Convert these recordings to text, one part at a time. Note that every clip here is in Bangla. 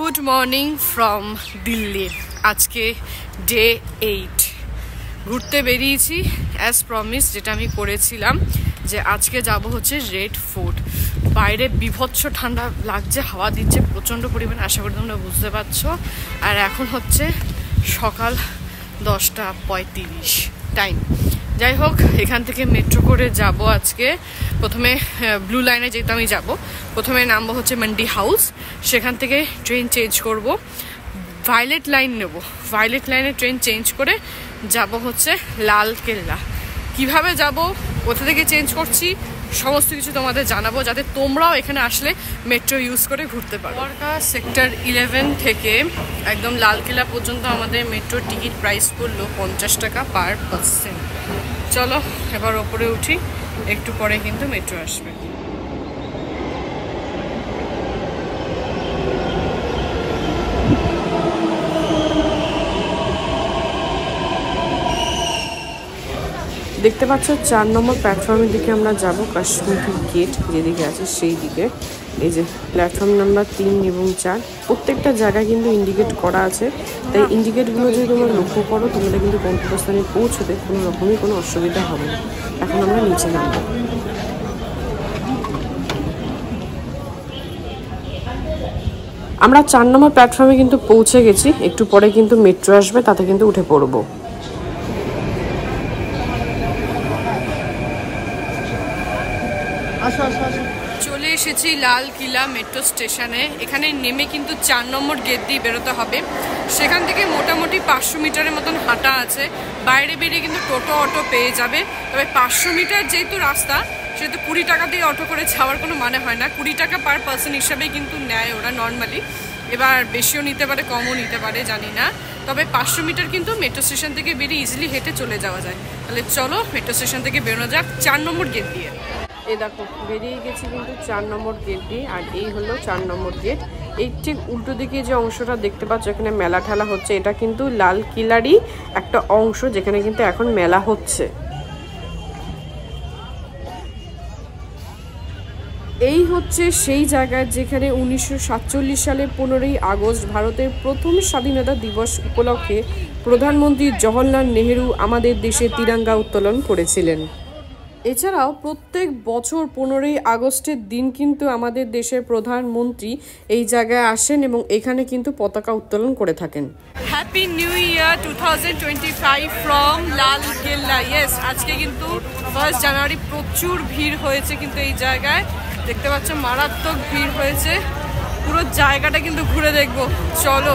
Good morning from Delhi. আজকে ডে 8 ঘুরতে বেরিয়েছি অ্যাজ প্রমিস, যেটা আমি করেছিলাম যে আজকে যাব হচ্ছে রেড ফোর্ট। বাইরে বিভৎস ঠান্ডা লাগছে, হাওয়া দিচ্ছে প্রচণ্ড পরিমাণে, আশা করি তোমরা বুঝতে পারছো। আর এখন হচ্ছে সকাল 10:35 টাইম। যাই হোক, এখান থেকে মেট্রো করে যাব আজকে। প্রথমে ব্লু লাইনে যেহেতু আমি যাব, প্রথমে নামবো হচ্ছে মান্ডি হাউস, সেখান থেকে ট্রেন চেঞ্জ করব, ভায়োলেট লাইন নেব, ভায়োলেট লাইনে ট্রেন চেঞ্জ করে যাব হচ্ছে লাল কেল্লা। কীভাবে যাব, কোথা থেকে চেঞ্জ করছি, সমস্ত কিছু তোমাদের জানাবো, যাতে তোমরাও এখানে আসলে মেট্রো ইউজ করে ঘুরতে পারো। দ্বারকা সেক্টর 11 থেকে একদম লালকেল্লা পর্যন্ত আমাদের মেট্রোর টিকিট প্রাইস পড়লো 50 টাকা পার পার্সন। চলো এবার ওপরে উঠি, একটু পরে কিন্তু মেট্রো আসবে। দেখতে পাচ্ছ 4 নম্বর প্ল্যাটফর্মের দিকে আমরা যাব। কাশ্মীর গেট যেদিকে আছে সেই দিকে। এই যে প্ল্যাটফর্ম নাম্বার 3 এবং 4 প্রত্যেকটা জায়গায় কিন্তু ইন্ডিকেট করা আছে, তাই ইন্ডিকেটগুলো যদি তোমরা লক্ষ্য করো তোমাদের কিন্তু গন্তব্যস্থানে পৌঁছতে কোনো রকমই কোনো অসুবিধা হবে না। এখন আমরা নিচে নামবো। আমরা 4 নম্বর প্ল্যাটফর্মে কিন্তু পৌঁছে গেছি, একটু পরে কিন্তু মেট্রো আসবে, তাতে কিন্তু উঠে পড়বো। চলে এসেছি লাল কিলা মেট্রো স্টেশনে। এখানে নেমে কিন্তু 4 নম্বর গেট দিয়ে বেরোতে হবে। সেখান থেকে মোটামুটি 500 মিটারের মতন হাঁটা আছে। বাইরে বেরিয়ে কিন্তু টোটো অটো পেয়ে যাবে। তবে 500 মিটার যেহেতু রাস্তা, সেহেতু 20 টাকা দিয়ে অটো করে যাওয়ার কোনো মানে হয় না। 20 টাকা পার পার্সন হিসাবেই কিন্তু নেয় ওরা নর্মালি। এবার বেশিও নিতে পারে, কমও নিতে পারে, জানি না। তবে 500 মিটার কিন্তু মেট্রো স্টেশন থেকে বেরিয়ে ইজিলি হেঁটে চলে যাওয়া যায়। তাহলে চলো মেট্রো স্টেশন থেকে বেরোনো যাক 4 নম্বর গেট দিয়ে। এই দেখো বেরিয়ে গেছি কিন্তু 4 নম্বর গেট দিয়ে, আর এই হলো 4 নম্বর গেট। এই ঠিক উল্টো দিকে যে অংশটা দেখতে পাচ্ছ, এখানে মেলা ঠেলা হচ্ছে, এটা কিন্তু লাল কিলারই একটা অংশ, যেখানে কিন্তু এখন মেলা হচ্ছে। এই হচ্ছে সেই জায়গা যেখানে 1947 সালে 15ই আগস্ট ভারতের প্রথম স্বাধীনতা দিবস উপলক্ষে প্রধানমন্ত্রী জওহরলাল নেহেরু আমাদের দেশে তিরঙ্গা উত্তোলন করেছিলেন। এছাড়াও প্রত্যেক বছর 15ই আগস্টের দিন কিন্তু আমাদের দেশের প্রধানমন্ত্রী এই জায়গায় আসেন এবং এখানে কিন্তু পতাকা উত্তোলন করে থাকেন। Happy new year 2025 from Lal Qila. Yes, আজকে কিন্তু 1 জানুয়ারি। প্রচুর ভিড় হয়েছে কিন্তু এই জায়গায়, দেখতে পাচ্ছ মারাত্মক ভিড় হয়েছে। পুরো জায়গাটা কিন্তু ঘুরে দেখবো। চলো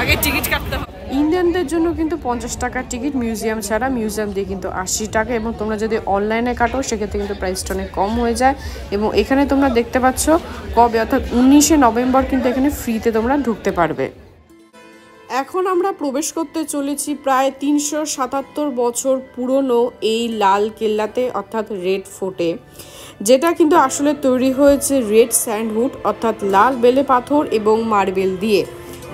আগে টিকিট কাটতে হবে। ইন্ডিয়ানদের জন্য কিন্তু 50 টাকার টিকিট, মিউজিয়াম ছাড়া। মিউজিয়াম দিয়ে কিন্তু 80 টাকা, এবং তোমরা যদি অনলাইনে কাটো সেক্ষেত্রে কিন্তু প্রাইসটা অনেক কম হয়ে যায়। এবং এখানে তোমরা দেখতে পাচ্ছ কবে, অর্থাৎ 19শে নভেম্বর কিন্তু এখানে ফ্রিতে তোমরা ঢুকতে পারবে। এখন আমরা প্রবেশ করতে চলেছি প্রায় 377 বছর পুরনো এই লাল কেল্লাতে, অর্থাৎ রেড ফোর্টে, যেটা কিন্তু আসলে তৈরি হয়েছে রেড স্যান্ডউড অর্থাৎ লাল বেলে পাথর এবং মার্বেল দিয়ে।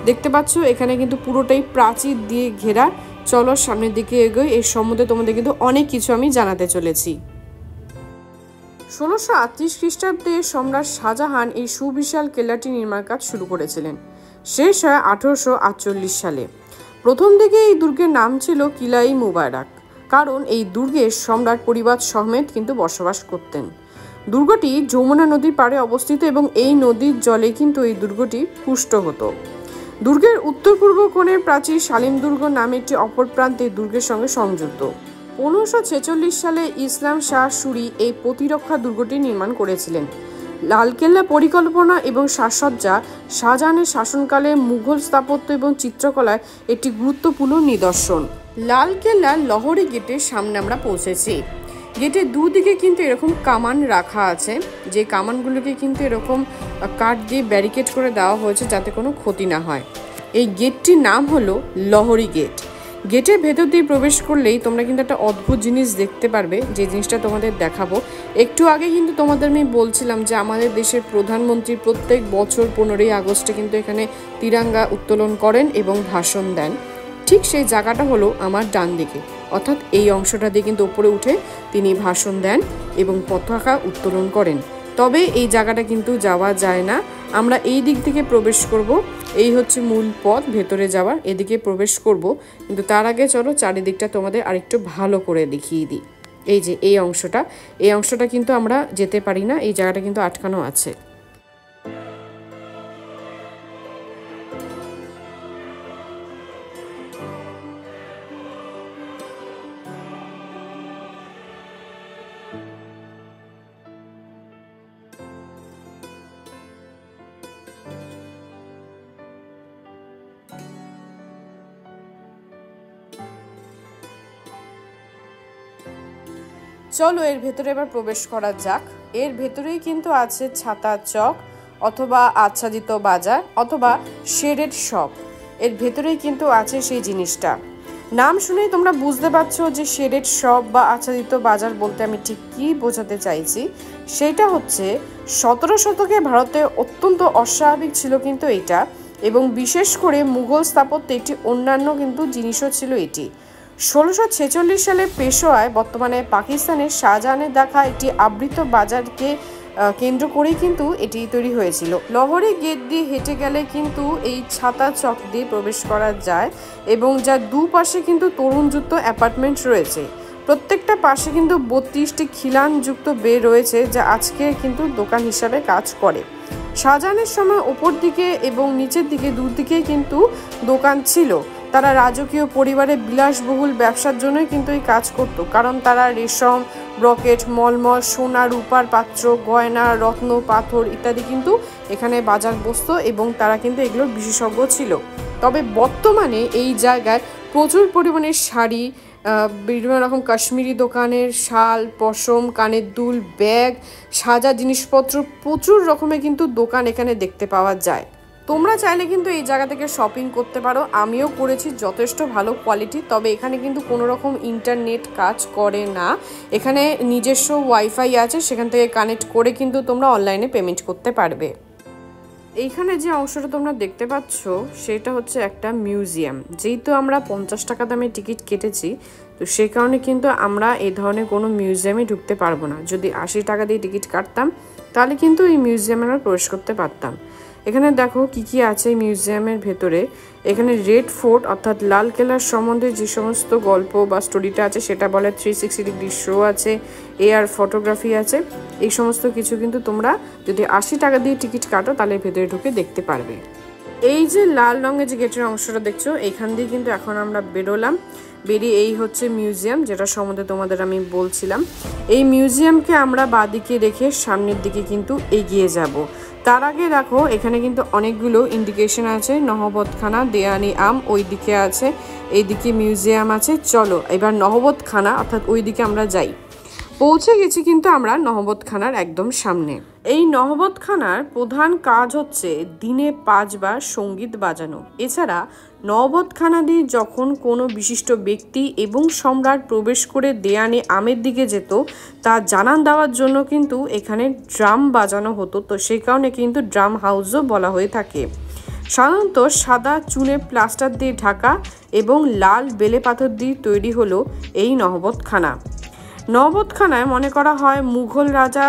দেখতে পাচ্ছ এখানে কিন্তু পুরোটাই প্রাচীর দিয়ে ঘেরা। চলো সামনের দিকে এগোই, এর সম্বন্ধে তোমাদের কিন্তু অনেক কিছু আমি জানাতে চলেছি। 1638 খ্রিস্টাব্দে সম্রাট শাহজাহান এই সুবিশাল কেল্লাটি নির্মাণ কাজ শুরু করেছিলেন। শেষ হয় 1848 সালে। প্রথম দিকে এই দুর্গের নাম ছিল কিলাই মুবারক, কারণ এই দুর্গে সম্রাট পরিবার সমেত কিন্তু বসবাস করতেন। দুর্গটি যমুনা নদীর পাড়ে অবস্থিত এবং এই নদীর জলে কিন্তু এই দুর্গটি পুষ্ট হতো। দুর্গের উত্তর পূর্ব কোণের প্রাচীর সালিম দুর্গ নামে একটি অপর প্রান্তে দুর্গের সঙ্গে সংযুক্ত। 1546 সালে ইসলাম শাহ সুরি এই প্রতিরক্ষা দুর্গটি নির্মাণ করেছিলেন। লালকেল্লা পরিকল্পনা এবং সাজসজ্জা শাহজাহানের শাসনকালে মুঘল স্থাপত্য এবং চিত্রকলায় একটি গুরুত্বপূর্ণ নিদর্শন। লালকেল্লার লহরি গেটের সামনে আমরা পৌঁছেছি। গেটের দুদিকে কিন্তু এরকম কামান রাখা আছে, যে কামানগুলোকে কিন্তু এরকম কাঠ দিয়ে ব্যারিকেড করে দেওয়া হয়েছে যাতে কোনো ক্ষতি না হয়। এই গেটটির নাম হলো লহরি গেট। গেটের ভেতর দিয়ে প্রবেশ করলেই তোমরা কিন্তু একটা অদ্ভুত জিনিস দেখতে পারবে, যে জিনিসটা তোমাদের দেখাবো। একটু আগে কিন্তু তোমাদের আমি বলছিলাম যে আমাদের দেশের প্রধানমন্ত্রী প্রত্যেক বছর 15ই আগস্টে কিন্তু এখানে তিরঙ্গা উত্তোলন করেন এবং ভাষণ দেন। ঠিক সেই জায়গাটা হলো আমার ডান দিকে, অর্থাৎ এই অংশটা দিয়ে কিন্তু উপরে উঠে তিনি ভাষণ দেন এবং পতাকা উত্তোলন করেন। তবে এই জায়গাটা কিন্তু যাওয়া যায় না, আমরা এই দিক থেকে প্রবেশ করব। এই হচ্ছে মূল পথ ভেতরে যাওয়ার, এদিকে প্রবেশ করব। কিন্তু তার আগে চলো চারিদিকটা তোমাদের আরেকটু ভালো করে দেখিয়ে দিই। এই যে এই অংশটা কিন্তু আমরা যেতে পারি না, এই জায়গাটা কিন্তু আটকানো আছে। চলো এর ভেতরে এবার প্রবেশ করা যাক। এর ভেতরেই কিন্তু আছে ছাতা চক অথবা আচ্ছাদিত বাজার অথবা শেডেড শপ, এর ভেতরেই কিন্তু আছে সেই জিনিসটা। নাম শুনেই তোমরা বুঝতে পারছো যে শেডেড শপ বা আচ্ছাদিত বাজার বলতে আমি ঠিক কী বোঝাতে চাইছি। সেটা হচ্ছে 17 শতকে ভারতে অত্যন্ত অস্বাভাবিক ছিল কিন্তু এটা, এবং বিশেষ করে মুঘল স্থাপত্যে একটি অন্যান্য কিন্তু জিনিসও ছিল এটি। 1646 সালে পেশোয়ায় বর্তমানে পাকিস্তানের শাহজাহানের দেখা একটি আবৃত বাজারকে কেন্দ্র করেই কিন্তু এটি তৈরি হয়েছিল। লহরি গেট দিয়ে হেঁটে গেলে কিন্তু এই ছাতা চক দিয়ে প্রবেশ করা যায়, এবং যার দুপাশে কিন্তু তরুণযুক্ত অ্যাপার্টমেন্ট রয়েছে। প্রত্যেকটা পাশে কিন্তু 32টি খিলানযুক্ত বে রয়েছে, যা আজকে কিন্তু দোকান হিসাবে কাজ করে। শাহজাহানের সময় ওপর দিকে এবং নিচের দিকে দুদিকেই কিন্তু দোকান ছিল। তারা রাজকীয় পরিবারের বিলাসবহুল ব্যবসার জন্যই কিন্তু এই কাজ করত, কারণ তারা রেশম, ব্রকেট, মলমল, সোনা, রূপার পাত্র, গয়না, রত্ন, পাথর ইত্যাদি কিন্তু এখানে বাজার বসতো, এবং তারা কিন্তু এগুলোর বিশেষজ্ঞ ছিল। তবে বর্তমানে এই জায়গায় প্রচুর পরিমাণে শাড়ি, বিভিন্ন রকম কাশ্মীরি দোকানের শাল, পশম, কানের দুল, ব্যাগ, সাজা জিনিসপত্র, প্রচুর রকমের কিন্তু দোকান এখানে দেখতে পাওয়া যায়। তোমরা চাইলে কিন্তু এই জায়গা থেকে শপিং করতে পারো, আমিও করেছি, যথেষ্ট ভালো কোয়ালিটি। তবে এখানে কিন্তু কোনো রকম ইন্টারনেট কাজ করে না, এখানে নিজস্ব ওয়াইফাই আছে, সেখান থেকে কানেক্ট করে কিন্তু তোমরা অনলাইনে পেমেন্ট করতে পারবে। এইখানে যে অংশটা তোমরা দেখতে পাচ্ছ সেটা হচ্ছে একটা মিউজিয়াম। যেহেতু আমরা 50 টাকা দামে টিকিট কেটেছি, তো সেই কারণে কিন্তু আমরা এই ধরনের কোনো মিউজিয়ামে ঢুকতে পারবো না। যদি 80 টাকা দিয়ে টিকিট কাটতাম তাহলে কিন্তু এই মিউজিয়ামে আমরা প্রবেশ করতে পারতাম। এখানে দেখো কি কি আছে এই মিউজিয়ামের ভেতরে। এখানে রেড ফোর্ট অর্থাৎ লাল কেল্লার সম্বন্ধে যে সমস্ত গল্প বা স্টোরিটা আছে সেটা বলে, 360 ডিগ্রি শো আছে, এআর ফটোগ্রাফি আছে, এই সমস্ত কিছু কিন্তু তোমরা যদি 80 টাকা দিয়ে টিকিট কাটো তাহলে ভেতরে ঢুকে দেখতে পারবে। এই যে লাল রঙের যে গেটের অংশটা দেখছো, এখান দিয়ে কিন্তু এখন আমরা বেরোলাম। বেরিয়ে এই হচ্ছে মিউজিয়াম, যেটা সম্বন্ধে তোমাদের আমি বলছিলাম। এই মিউজিয়ামকে আমরা বাঁদিকে রেখে সামনের দিকে কিন্তু এগিয়ে যাব। তার আগে দেখো এখানে কিন্তু অনেকগুলো ইন্ডিকেশন আছে। নহবতখানা, দেওয়ানি আম ওই দিকে আছে, এইদিকে মিউজিয়াম আছে। চলো এবার নহবতখানা অর্থাৎ ওই দিকে আমরা যাই। পৌঁছে গেছি কিন্তু আমরা নহবতখানার একদম সামনে। এই নহবতখানার প্রধান কাজ হচ্ছে দিনে 5 বার সঙ্গীত বাজানো। এছাড়া নহবতখানা দিয়ে যখন কোনো বিশিষ্ট ব্যক্তি এবং সম্রাট প্রবেশ করে দেওয়ানি আমের দিকে যেত তা জানান দেওয়ার জন্য কিন্তু এখানে ড্রাম বাজানো হতো। তো সেই কারণে কিন্তু ড্রাম হাউসও বলা হয়ে থাকে। সাধারণত সাদা চুনে প্লাস্টার দিয়ে ঢাকা এবং লাল বেলে পাথর দিয়ে তৈরি হলো এই নহবতখানা। নহবতখানায় মনে করা হয় মুঘল রাজা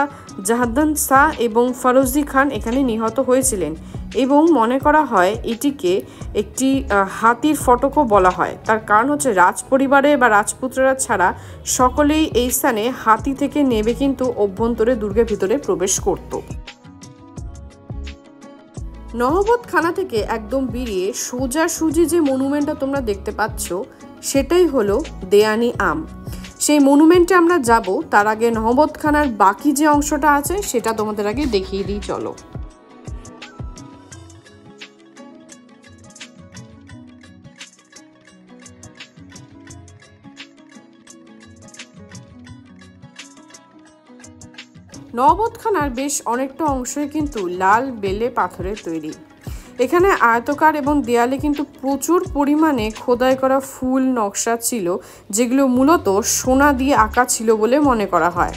জাহাদান শাহ এবং ফরোজি খান এখানে নিহত হয়েছিলেন, এবং মনে করা হয় এটিকে একটি হাতির ফটকও বলা হয়। তার কারণ হচ্ছে রাজপরিবারে বা রাজপুত্ররা ছাড়া সকলেই এই স্থানে হাতি থেকে নেমে কিন্তু অভ্যন্তরে দুর্গের ভিতরে প্রবেশ করত। নহবতখানা থেকে একদম বেরিয়ে সোজাসুজি যে মনুমেন্টটা তোমরা দেখতে পাচ্ছ সেটাই হলো দেওয়ানি আম। সেই মনুমেন্টে আমরা যাব, তার আগে নহবতখানার বাকি যে অংশটা আছে সেটা তোমাদের আগে দেখিয়ে দিই। চলো। নহবতখানার বেশ অনেকটা অংশই কিন্তু লাল বেলে পাথরের তৈরি। এখানে আয়তকার এবং দেয়ালে কিন্তু প্রচুর পরিমাণে খোদাই করা ফুল নকশা ছিল, যেগুলো মূলত সোনা দিয়ে আঁকা ছিল বলে মনে করা হয়।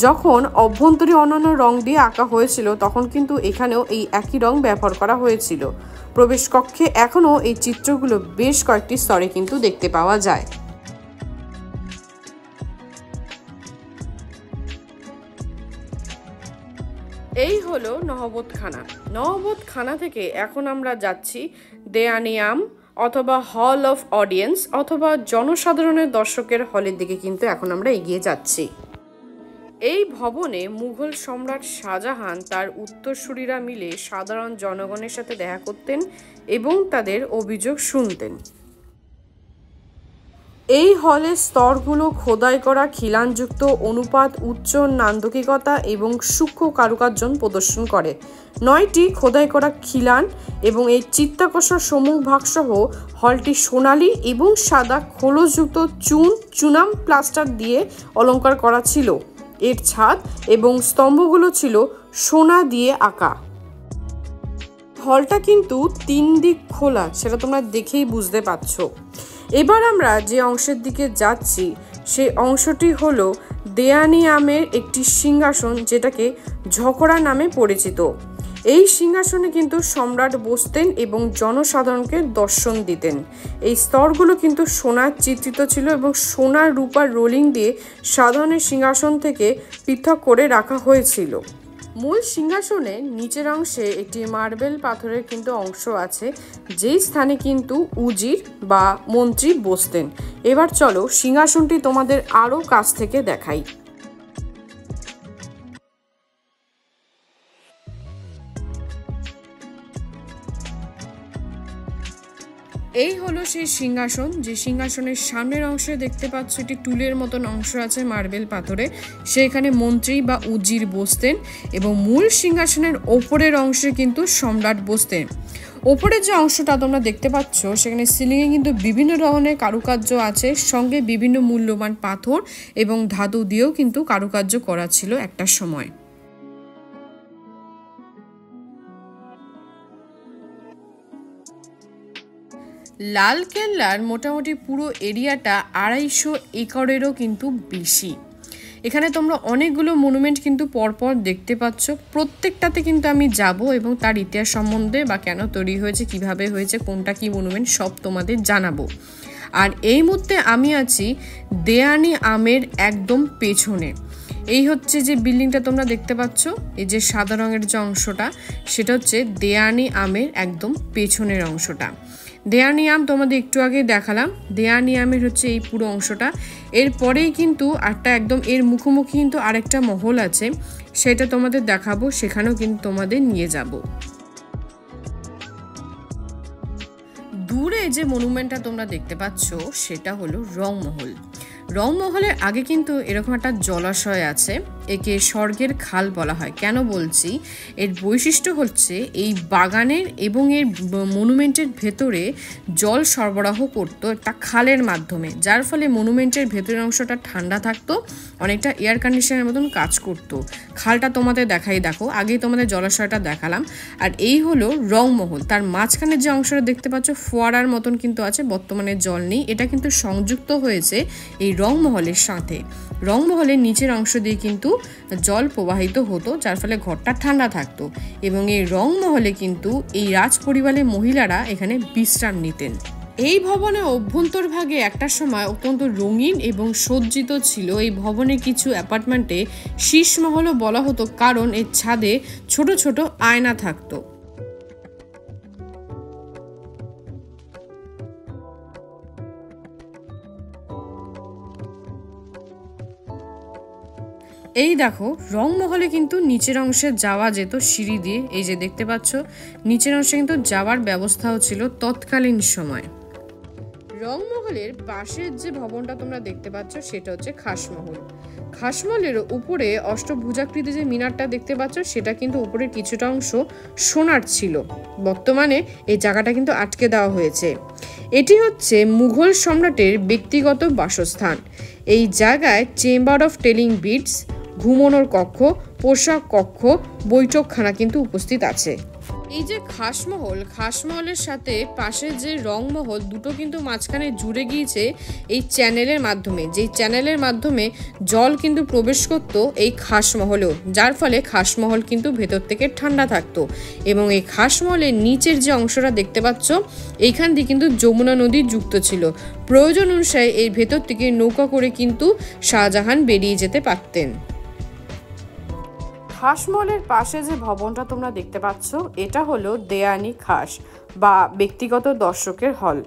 যখন অভ্যন্তরীণ অন্যান্য রং দিয়ে আঁকা হয়েছিল তখন কিন্তু এখানেও এই একই রং ব্যবহার করা হয়েছিল। প্রবেশ কক্ষে এখনও এই চিত্রগুলো বেশ কয়েকটি স্তরে কিন্তু দেখতে পাওয়া যায়। হলো নহবতখানা। নহবতখানা থেকে এখন আমরা যাচ্ছি দেয়ানিয়াম অথবা হল অফ অডিয়েন্স অথবা জনসাধারণের দর্শকের হলের দিকে কিন্তু এখন আমরা এগিয়ে যাচ্ছি। এই ভবনে মুঘল সম্রাট শাহজাহান তার উত্তরসূরিরা মিলে সাধারণ জনগণের সাথে দেখা করতেন এবং তাদের অভিযোগ শুনতেন। এই হলের স্তরগুলো খোদাই করা খিলানযুক্ত অনুপাত, উচ্চ নান্দনিকতা এবং সূক্ষ্ম কারুকার্য প্রদর্শন করে। 9টি খোদাই করা খিলান এবং এই চিত্তাকর্ষক সম্মুখ ভাগসহ হলটি সোনালী এবং সাদা খোলসযুক্ত চুনাম প্লাস্টার দিয়ে অলঙ্কার করা ছিল। এর ছাদ এবং স্তম্ভগুলো ছিল সোনা দিয়ে আঁকা। হলটা কিন্তু 3 দিক খোলা, সেটা তোমরা দেখেই বুঝতে পারছো। এবার আমরা যে অংশের দিকে যাচ্ছি সেই অংশটি হলো দেয়ানিয়ামের একটি সিংহাসন, যেটাকে ঝকড়া নামে পরিচিত। এই সিংহাসনে কিন্তু সম্রাট বসতেন এবং জনসাধারণকে দর্শন দিতেন। এই স্তরগুলো কিন্তু সোনার চিত্রিত ছিল এবং সোনার রূপার রোলিং দিয়ে সাধারণের সিংহাসন থেকে পৃথক করে রাখা হয়েছিল। মূল সিংহাসনের নিচের অংশে একটি মার্বেল পাথরের কিন্তু অংশ আছে, যেই স্থানে কিন্তু উজির বা মন্ত্রী বসতেন। এবার চলো সিংহাসনটি তোমাদের আরও কাছ থেকে দেখাই। এই হলো সেই সিংহাসন, যে সিংহাসনের সামনের অংশে দেখতে পাচ্ছ একটি টুলের মতন অংশ আছে মার্বেল পাথরে, সেখানে মন্ত্রী বা উজির বসতেন এবং মূল সিংহাসনের ওপরের অংশে কিন্তু সম্রাট বসতেন। ওপরের যে অংশটা তোমরা দেখতে পাচ্ছ সেখানে সিলিংয়ে কিন্তু বিভিন্ন ধরনের কারুকার্য আছে, সঙ্গে বিভিন্ন মূল্যবান পাথর এবং ধাতু দিয়েও কিন্তু কারুকার্য করা ছিল একটা সময়। লালকেল্লার মোটামুটি পুরো এরিয়াটা 250 একরেরও কিন্তু বেশি। এখানে তোমরা অনেকগুলো মনুমেন্ট কিন্তু পরপর দেখতে পাচ্ছ। প্রত্যেকটাতে কিন্তু আমি যাব এবং তার ইতিহাস সম্বন্ধে বা কেন তৈরি হয়েছে, কিভাবে হয়েছে, কোনটা কি মনুমেন্ট সব তোমাদের জানাবো। আর এই মুহূর্তে আমি আছি দেয়ানিয়ামের একদম পেছনে। এই হচ্ছে যে বিল্ডিংটা তোমরা দেখতে পাচ্ছ, এই যে সাদা রঙের যে অংশটা, সেটা হচ্ছে দেয়ানিয়ামের একদম পেছনের অংশটা। দেয়ানিয়াম তোমাদের একটু আগে দেখালাম, দেয়ানিয়ামের হচ্ছে এই পুরো অংশটা। এরপরেই কিন্তু একটা একদম এর মুখোমুখি কিন্তু আরেকটা মহল আছে, সেটা তোমাদের দেখাবো, সেখানেও কিন্তু তোমাদের নিয়ে যাব। দূরে যে মনুমেন্টটা তোমরা দেখতে পাচ্ছ সেটা হলো রংমহল। রংমহলের আগে কিন্তু এরকম একটা জলাশয় আছে, একে স্বর্গের খাল বলা হয়। কেন বলছি, এর বৈশিষ্ট্য হচ্ছে এই বাগানের এবং এর মনুমেন্টের ভেতরে জল সরবরাহ করতো একটা খালের মাধ্যমে, যার ফলে মনুমেন্টের ভেতরের অংশটা ঠান্ডা থাকতো, অনেকটা এয়ার কন্ডিশনের মতন কাজ করতো। খালটা তোমাদের দেখো, আগেই তোমাদের জলাশয়টা দেখালাম। আর এই হলো রংমহল, তার মাঝখানে যে অংশটা দেখতে পাচ্ছ ফোয়ারার মতন কিন্তু আছে, বর্তমানে জল নেই। এটা কিন্তু সংযুক্ত হয়েছে এই রংমহলের সাথে। রংমহলের নিচের অংশ দিয়ে কিন্তু জল প্রবাহিত হতো, যার ফলে ঘরটা ঠান্ডা থাকতো। এবং এই রংমহলে কিন্তু এই রাজ পরিবারের মহিলারা এখানে বিশ্রাম নিতেন। এই ভবনের অভ্যন্তরভাগে একটা সময় অত্যন্ত রঙিন এবং সজ্জিত ছিল। এই ভবনের কিছু অ্যাপার্টমেন্টে শীষমহলও বলা হতো, কারণ এর ছাদে ছোট ছোট আয়না থাকতো। এই দেখো, রংমহলে কিন্তু নিচের অংশে যাওয়া যেত সিঁড়ি দিয়ে। এই যে দেখতে পাচ্ছ, নিচের অংশে কিন্তু যাওয়ার ব্যবস্থাও ছিল তৎকালীন সময়। রংমহলের পাশের যে ভবনটা তোমরা দেখতে পাচ্ছ সেটা হচ্ছে খাসমহল। খাসমহলের উপরে অষ্টভুজাকৃতি যে মিনারটা দেখতে পাচ্ছ, সেটা কিন্তু উপরের কিছুটা অংশ সোনার ছিল। বর্তমানে এই জায়গাটা কিন্তু আটকে দেওয়া হয়েছে। এটি হচ্ছে মুঘল সম্রাটের ব্যক্তিগত বাসস্থান। এই জায়গায় চেম্বার অফ টেলিং বিটস, ঘুমানোর কক্ষ, পোশাক কক্ষ, বৈঠকখানা কিন্তু উপস্থিত আছে। এই যে খাসমহলের সাথে পাশে যে রংমহল, দুটো কিন্তু মাঝখানে জুড়ে গিয়েছে এই চ্যানেলের মাধ্যমে, যেই চ্যানেলের মাধ্যমে জল কিন্তু প্রবেশ করত এই খাসমহলেও, যার ফলে খাসমহল কিন্তু ভেতর থেকে ঠান্ডা থাকতো। এবং এই খাসমহলের নিচের যে অংশটা দেখতে পাচ্ছ, এইখান দিয়ে কিন্তু যমুনা নদী যুক্ত ছিল। প্রয়োজন অনুসারে এই ভেতর থেকে নৌকা করে কিন্তু শাহজাহান বেরিয়ে যেতে পারতেন। খাসমহলের পাশে যে ভবনটা তোমরা দেখতে পাচ্ছ এটা হলো দেয়ানি খাস বা ব্যক্তিগত দর্শকের হল।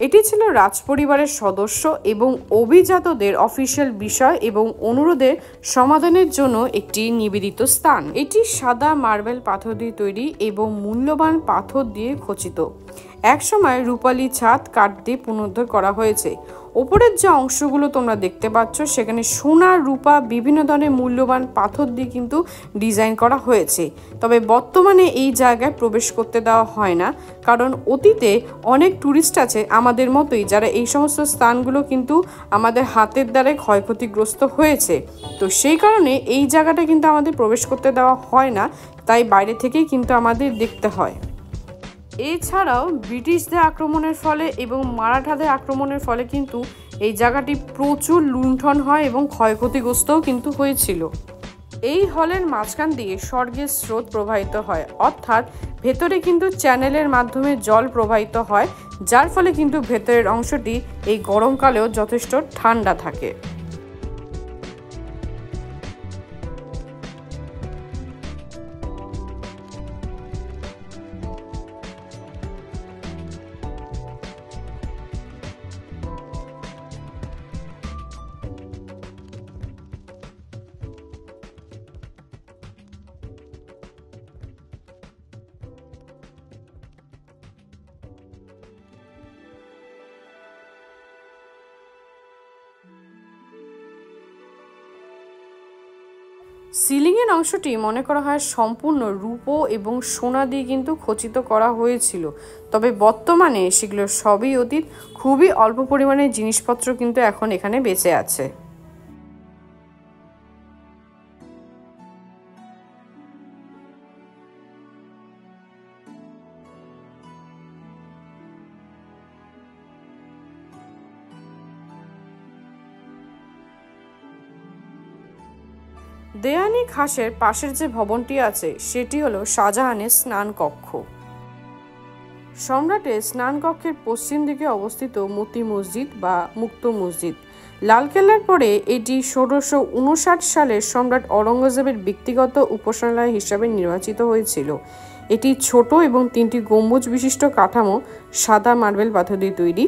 এটি ছিল রাজপরিবারের সদস্য এবং অভিজাতদের অফিসিয়াল বিষয় এবং অনুরোধের সমাধানের জন্য একটি নিবেদিত স্থান। এটি সাদা মার্বেল পাথর দিয়ে তৈরি এবং মূল্যবান পাথর দিয়ে খচিত। একসময় রূপালী ছাদ কাঠ দিয়ে পুনরুদ্ধার করা হয়েছে। ওপরের যে অংশগুলো তোমরা দেখতে পাচ্ছ সেখানে সোনা, রূপা, বিভিন্ন ধরনের মূল্যবান পাথর দিয়ে কিন্তু ডিজাইন করা হয়েছে। তবে বর্তমানে এই জায়গায় প্রবেশ করতে দেওয়া হয় না, কারণ অতীতে অনেক ট্যুরিস্ট আছে আমাদের মতোই যারা এই সমস্ত স্থানগুলো কিন্তু আমাদের হাতের দ্বারাই ক্ষয়ক্ষতিগ্রস্ত হয়েছে। তো সেই কারণে এই জায়গাটা কিন্তু আমাদের প্রবেশ করতে দেওয়া হয় না, তাই বাইরে থেকেই কিন্তু আমাদের দেখতে হয়। এছাড়াও ব্রিটিশদের আক্রমণের ফলে এবং মারাঠাদের আক্রমণের ফলে কিন্তু এই জায়গাটি প্রচুর লুণ্ঠন হয় এবং ক্ষয়ক্ষতিগ্রস্তও কিন্তু হয়েছিল। এই হলের মাঝখান দিয়ে স্বর্গের স্রোত প্রবাহিত হয়, অর্থাৎ ভেতরে কিন্তু চ্যানেলের মাধ্যমে জল প্রবাহিত হয়, যার ফলে কিন্তু ভেতরের অংশটি এই গরমকালেও যথেষ্ট ঠান্ডা থাকে। সিলিংয়ের অংশটি মনে করা হয় সম্পূর্ণ রূপো এবং সোনা দিয়ে কিন্তু খচিত করা হয়েছিল, তবে বর্তমানে সেগুলো সবই অতীত। খুবই অল্প পরিমাণের জিনিসপত্র কিন্তু এখন এখানে বেঁচে আছে। দেয়ানি খাসের পাশের যে ভবনটি আছে সেটি হলো শাহজাহানের স্নান কক্ষ। সম্রাটের স্নান কক্ষের পশ্চিম দিকে অবস্থিত মতি মসজিদ বা মুক্ত মসজিদ। লালকেল্লার পরে এটি ১৬৫৯ সালে সম্রাট অরঙ্গজেবের ব্যক্তিগত উপাসনালয় হিসাবে নির্বাচিত হয়েছিল। এটি ছোট এবং ৩টি গম্বুজ বিশিষ্ট কাঠামো সাদা মার্বেল পাথর দিয়ে তৈরি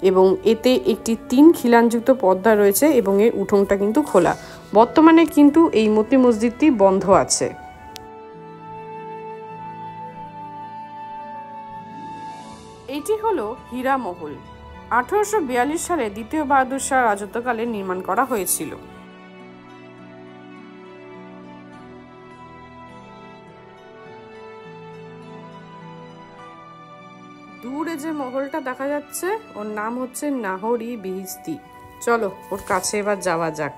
এবং এতে একটি ৩ খিলানযুক্ত পর্দা রয়েছে এবং এর উঠোনটা কিন্তু খোলা। বর্তমানে কিন্তু এই মতি মসজিদটি বন্ধ আছে। এটি হলো হীরা মহল। ১৮৪২ সালে দ্বিতীয় বাহাদুর শাহ রাজত্বকালে নির্মাণ করা হয়েছিল। দূরে যে মহলটা দেখা যাচ্ছে ওর নাম হচ্ছে নাহরি বিহিস্তি। চলো ওর কাছে এবার যাওয়া যাক।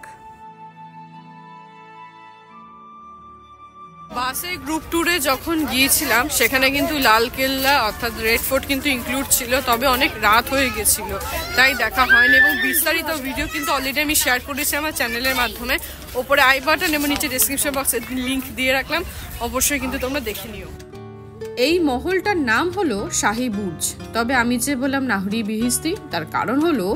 বাসে গ্রুপ ট্যুরে যখন গিয়েছিলাম সেখানে কিন্তু লালকেল্লা অর্থাৎ রেড ফোর্ট কিন্তু ইনক্লুড ছিল, তবে অনেক রাত হয়ে গেছিল তাই দেখা হয়নি এবং বিস্তারিত ভিডিও কিন্তু অলরেডি আমি শেয়ার করেছি আমার চ্যানেলের মাধ্যমে। ওপরে আই বাটন এবং নিচে ডেসক্রিপশন বক্সে লিঙ্ক দিয়ে রাখলাম, অবশ্যই কিন্তু তোমরা দেখে নিও। এই মহলটার নাম হলো শাহী বুর্জ, তবে আমি যে বললাম নাহরি বিহিস্তি তার কারণ হলো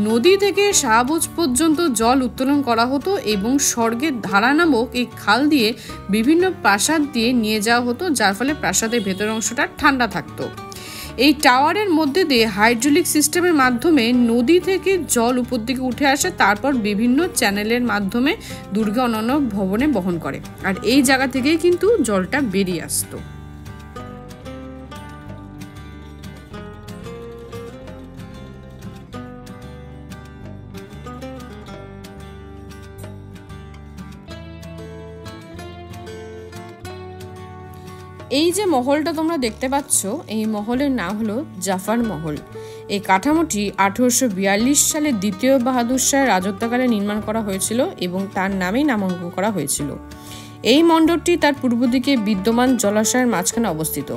নদী থেকে শাহবুজ পর্যন্ত জল উত্তোলন করা হতো এবং স্বর্গের ধারা নামক এই খাল দিয়ে বিভিন্ন প্রাসাদ দিয়ে নিয়ে যাওয়া হতো, যার ফলে প্রাসাদের ভেতর অংশটা ঠান্ডা থাকতো। এই টাওয়ারের মধ্যে দিয়ে হাইড্রোলিক সিস্টেমের মাধ্যমে নদী থেকে জল উপর দিকে উঠে আসে, তারপর বিভিন্ন চ্যানেলের মাধ্যমে দুর্গে অন্যান্য ভবনে বহন করে, আর এই জায়গা থেকেই কিন্তু জলটা বেরিয়ে আসতো। এই যে মহলটা তোমরা দেখতে পাচ্ছ এই মহলের নাম হলো জাফর মহল। এই কাঠামোটি ১৮৪২ সালে দ্বিতীয় বাহাদুর শাহের রাজত্বকালে নির্মাণ করা হয়েছিল এবং তার নামেই নামাঙ্কন করা হয়েছিল। এই মণ্ডপটি তার পূর্ব দিকে বিদ্যমান জলাশয়ের মাঝখানে অবস্থিত।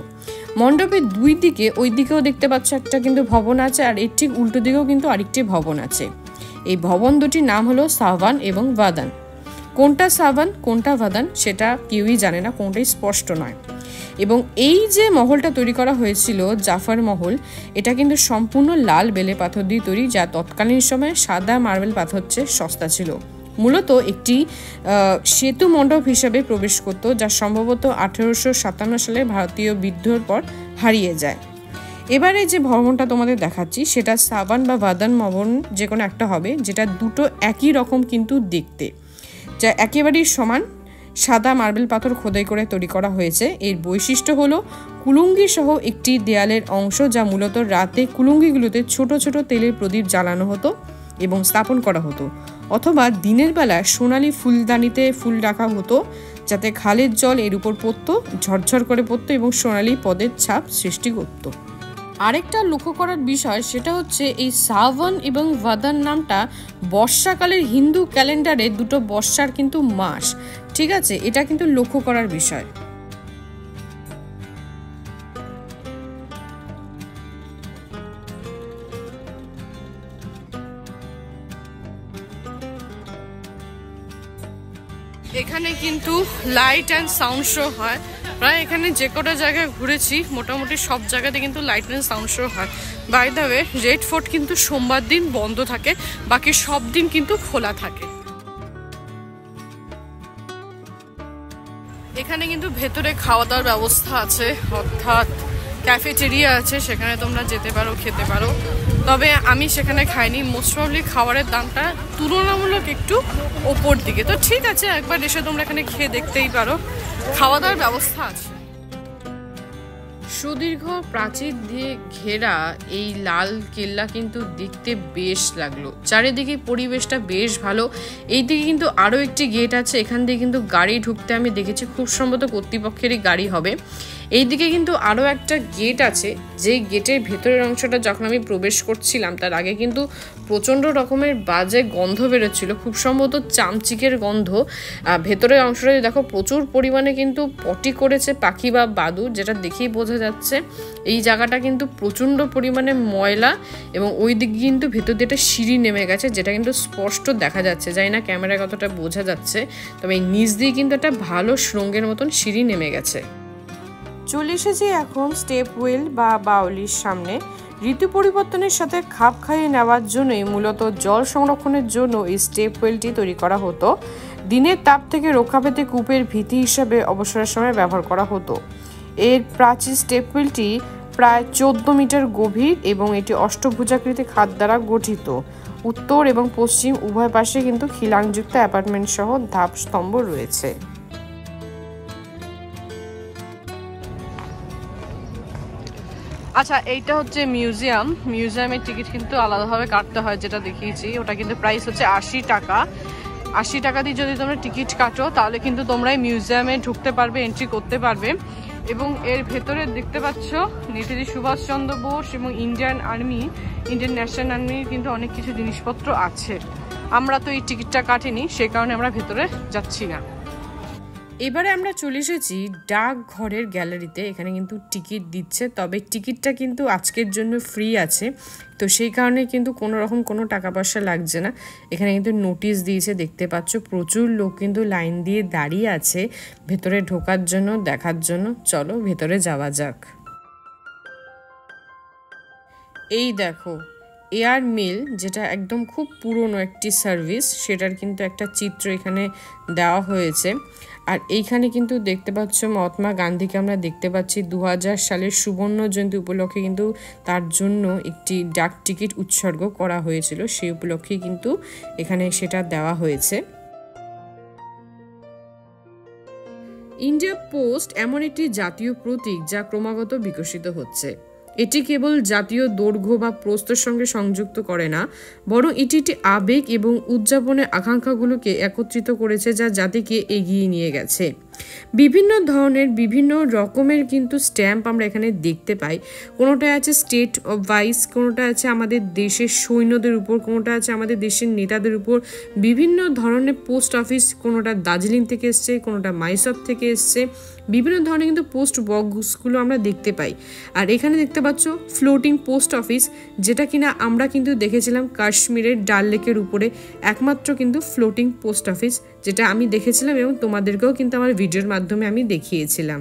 মণ্ডপের দুই দিকে, ওই দিকেও দেখতে পাচ্ছ একটা কিন্তু ভবন আছে, আর এর ঠিক উল্টো দিকেও কিন্তু আরেকটি ভবন আছে। এই ভবন দুটির নাম হলো সাহবান এবং ভাদান। কোনটা সাহবান কোনটা ভাদান সেটা কেউই জানে না, কোনটাই স্পষ্ট নয়। এবং এই যে মহলটা তৈরি করা হয়েছিল জাফর মহল, এটা কিন্তু সম্পূর্ণ লাল বেলে পাথর দিয়ে তৈরি, যা তৎকালীন সময়ে সাদা মার্বেল পাথর চেয়ে সস্তা ছিল। মূলত একটি সেতু মণ্ডপ হিসাবে প্রবেশ করত, যা সম্ভবত 1857 সালে ভারতীয় বিদ্রোহের পর হারিয়ে যায়। এবারে যে ভবনটা তোমাদের দেখাচ্ছি সেটা সাবান বা ভাদান ভবন যে কোনো একটা হবে, যেটা দুটো একই রকম কিন্তু দেখতে, যা একেবারেই সমান সাদা মার্বেল পাথর খোদাই করে তৈরি করা হয়েছে। এর বৈশিষ্ট্য হলো কুলুঙ্গি সহ একটি দেয়ালের অংশ, যা মূলত রাতে কুলুঙ্গিগুলোতে ছোট ছোট তেলের প্রদীপ জ্বালানো হতো এবং স্থাপন করা হতো, অথবা দিনের বেলা সোনালি ফুলদানিতে ফুল রাখা হতো, যাতে খালের জল এর উপর পড়তো, ঝরঝর করে পড়তো এবং সোনালি পদের ছাপ সৃষ্টি করত। আরেকটা লক্ষ্য করার বিষয় সেটা হচ্ছে এই সাওয়ান এবং ভাদান নামটা বর্ষাকালের হিন্দু ক্যালেন্ডারে দুটো বর্ষার কিন্তু মাস, ঠিক আছে, এটা কিন্তু লক্ষ্য করার বিষয়। এখানে কিন্তু লাইট অ্যান্ড সাউন্ড শো হয়, প্রায় এখানে যে কটা জায়গায় ঘুরেছি মোটামুটি সব জায়গাতে কিন্তু লাইট অ্যান্ড সাউন্ড শো হয়। By the way, Red Fort কিন্তু সোমবার দিন বন্ধ থাকে, বাকি সব দিন কিন্তু খোলা থাকে। এখানে কিন্তু ভেতরে খাওয়া দাওয়ার ব্যবস্থা আছে, অর্থাৎ ক্যাফেটেরিয়া আছে, সেখানে তোমরা যেতে পারো, খেতে পারো। তবে আমি সেখানে খাইনি, মোস্ট প্রবলি খাবারের দামটা তুলনামূলক একটু ওপর দিকে। তো ঠিক আছে, একবার এসে তোমরা এখানে খেয়ে দেখতেই পারো, খাওয়া দাওয়ার ব্যবস্থা আছে। সুদীর্ঘ প্রাচীর দিয়ে ঘেরা এই লাল কেল্লা কিন্তু দেখতে বেশ লাগলো, চারিদিকে পরিবেশটা বেশ ভালো। এই দিকে কিন্তু আরও একটি গেট আছে, এখান দিয়ে কিন্তু গাড়ি ঢুকতে আমি দেখেছি, খুব সম্ভবত কর্তৃপক্ষেরই গাড়ি হবে। এইদিকে কিন্তু আরও একটা গেট আছে, যেই গেটের ভেতরের অংশটা যখন আমি প্রবেশ করছিলাম তার আগে কিন্তু প্রচণ্ড রকমের বাজে গন্ধ বেরোচ্ছিল, খুব সম্ভবত চামচিকের গন্ধ। ভেতরের অংশটা দেখো প্রচুর পরিমাণে কিন্তু পটি করেছে পাখি বা বাদুড়, যেটা দেখেই বোঝা যাচ্ছে এই জায়গাটা কিন্তু প্রচণ্ড পরিমাণে ময়লা, এবং ওই দিকে কিন্তু ভেতর দিয়ে একটা সিঁড়ি নেমে গেছে, যেটা কিন্তু স্পষ্ট দেখা যাচ্ছে, জানি না ক্যামেরায় কতটা বোঝা যাচ্ছে, তবে এই নিচ দিয়ে কিন্তু একটা ভালো সুড়ঙ্গের মতন সিঁড়ি নেমে গেছে। চলে এসেছি এখন স্টেপ ওয়েল বা বাউলির সামনে। ঋতু পরিবর্তনের সাথে খাপ খাইয়ে নেওয়ার জন্যই মূলত জল সংরক্ষণের জন্য এই স্টেপ ওয়েলটি তৈরি করা হতো। দিনের তাপ থেকে রক্ষা পেতে কূপের ভিত্তি হিসাবে অবসরের সময় ব্যবহার করা হতো। এর প্রাচীর স্টেপ ওয়েলটি প্রায় 14 মিটার গভীর এবং এটি অষ্টভুজাকৃতি খাত দ্বারা গঠিত। উত্তর এবং পশ্চিম উভয় পাশে কিন্তু খিলানযুক্ত অ্যাপার্টমেন্ট সহ ধাপ স্তম্ভ রয়েছে। আচ্ছা, এইটা হচ্ছে মিউজিয়াম। মিউজিয়ামের টিকিট কিন্তু আলাদাভাবে কাটতে হয়, যেটা দেখিয়েছি ওটা কিন্তু প্রাইস হচ্ছে 80 টাকা। 80 টাকা দিয়ে যদি তোমরা টিকিট কাটো তাহলে কিন্তু তোমরা মিউজিয়ামে ঢুকতে পারবে, এন্ট্রি করতে পারবে। এবং এর ভেতরে দেখতে পাচ্ছ নেতাজি সুভাষচন্দ্র বোস এবং ইন্ডিয়ান ন্যাশনাল আর্মির কিন্তু অনেক কিছু জিনিসপত্র আছে। আমরা তো এই টিকিটটা কাটিনি, সেই কারণে আমরা ভেতরে যাচ্ছি না। এবারে আমরা চলে এসেছি ডাকঘরের গ্যালারিতে। এখানে কিন্তু টিকিট দিচ্ছে, তবে টিকিটটা কিন্তু আজকের জন্য ফ্রি আছে, তো সেই কারণে কিন্তু কোনো রকম কোনো টাকা পয়সা লাগছে না। এখানে কিন্তু নোটিশ দিয়েছে, দেখতে পাচ্ছ প্রচুর লোক কিন্তু লাইন দিয়ে দাঁড়িয়ে আছে ভেতরে ঢোকার জন্য, দেখার জন্য। চলো ভেতরে যাওয়া যাক। এই দেখো এয়ার মিল, যেটা একদম খুব পুরনো একটি সার্ভিস, সেটার কিন্তু একটা চিত্র এখানে দেওয়া হয়েছে। আর এইখানে কিন্তু দেখতে পাচ্ছ মহাত্মা গান্ধীকে আমরা দেখতে পাচ্ছি। 2000 সালের সুবর্ণ জয়ন্তী উপলক্ষে কিন্তু তার জন্য একটি ডাক টিকিট উৎসর্গ করা হয়েছিল, সেই উপলক্ষে কিন্তু এখানে সেটা দেওয়া হয়েছে। ইন্ডিয়া পোস্ট এমন একটি জাতীয় প্রতীক যা ক্রমাগত বিকশিত হচ্ছে। এটি কেবল জাতীয় দৈর্ঘ্য বা প্রস্থের সঙ্গে সংযুক্ত করে না, বরং এটি একটি আবেগ এবং উদযাপনের আকাঙ্ক্ষাগুলোকে একত্রিত করেছে, যা জাতিকে এগিয়ে নিয়ে গেছে। বিভিন্ন ধরনের বিভিন্ন রকমের কিন্তু স্ট্যাম্প আমরা এখানে দেখতে পাই। কোনোটা আছে স্টেট ওয়াইজ, কোনোটা আছে আমাদের দেশের সৈন্যদের উপর, কোনোটা আছে আমাদের দেশের নেতাদের উপর। বিভিন্ন ধরনের পোস্ট অফিস, কোনোটা দার্জিলিং থেকে এসছে, কোনোটা মাইসব থেকে এসছে। বিভিন্ন ধরনের কিন্তু পোস্ট বক্সগুলো আমরা দেখতে পাই। আর এখানে দেখতে পাচ্ছ ফ্লোটিং পোস্ট অফিস, যেটা কিনা আমরা কিন্তু দেখেছিলাম কাশ্মীরের ডাল লেকের উপরে একমাত্র কিন্তু ফ্লোটিং পোস্ট অফিস, যেটা আমি দেখেছিলাম এবং তোমাদেরকেও কিন্তু আমার ভিডিওর মাধ্যমে আমি দেখিয়েছিলাম।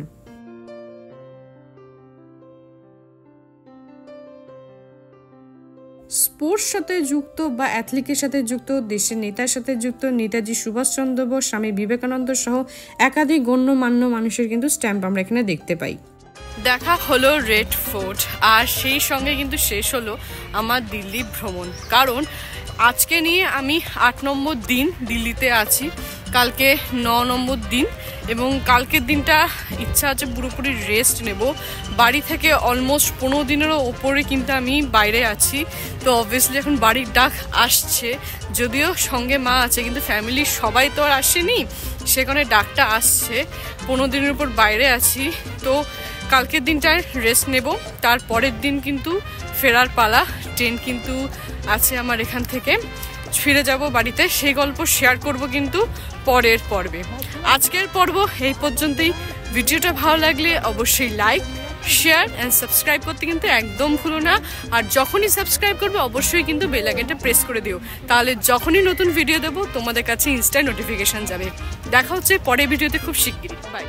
স্পোর্টস সাথে যুক্ত বা অ্যাথলিকের সাথে যুক্ত, দেশের নেতার সাথে যুক্ত নেতাজি সুভাষচন্দ্র বোস, স্বামী বিবেকানন্দ সহ একাধিক গণ্যমান্য মানুষের কিন্তু স্ট্যাম্প আমরা এখানে দেখতে পাই। দেখা হলো রেড ফোর্ট, আর সেই সঙ্গে কিন্তু শেষ হলো আমার দিল্লি ভ্রমণ। কারণ আজকে নিয়ে আমি 8 নম্বর দিন দিল্লিতে আছি, কালকে 9 নম্বর দিন, এবং কালকের দিনটা ইচ্ছা আছে পুরোপুরি রেস্ট নেব। বাড়ি থেকে অলমোস্ট 15 দিনেরও ওপরে কিন্তু আমি বাইরে আছি। তো অবভিয়াসলি এখন বাড়ির ডাক আসছে, যদিও সঙ্গে মা আছে, কিন্তু ফ্যামিলির সবাই তো আর আসেনি, সেখানে ডাকটা আসছে। 15 দিনের উপর বাইরে আছি, তো কালকের দিনটায় রেস্ট নেব। তারপরের দিন কিন্তু ফেরার পালা, ট্রেন কিন্তু আছে আমার এখান থেকে, ফিরে যাব বাড়িতে। সেই গল্প শেয়ার করব কিন্তু পরের পর্বে। আজকের পর্ব এই পর্যন্তই। ভিডিওটা ভালো লাগলে অবশ্যই লাইক, শেয়ার অ্যান্ড সাবস্ক্রাইব করতে কিন্তু একদম ভুলো না। আর যখনই সাবস্ক্রাইব করবে অবশ্যই কিন্তু বেল আইকনটা প্রেস করে দিও, তাহলে যখনই নতুন ভিডিও দেবো তোমাদের কাছে ইনস্ট্যান্ট নোটিফিকেশান যাবে। দেখা হচ্ছে পরের ভিডিওতে খুব শিগগিরই। বাই।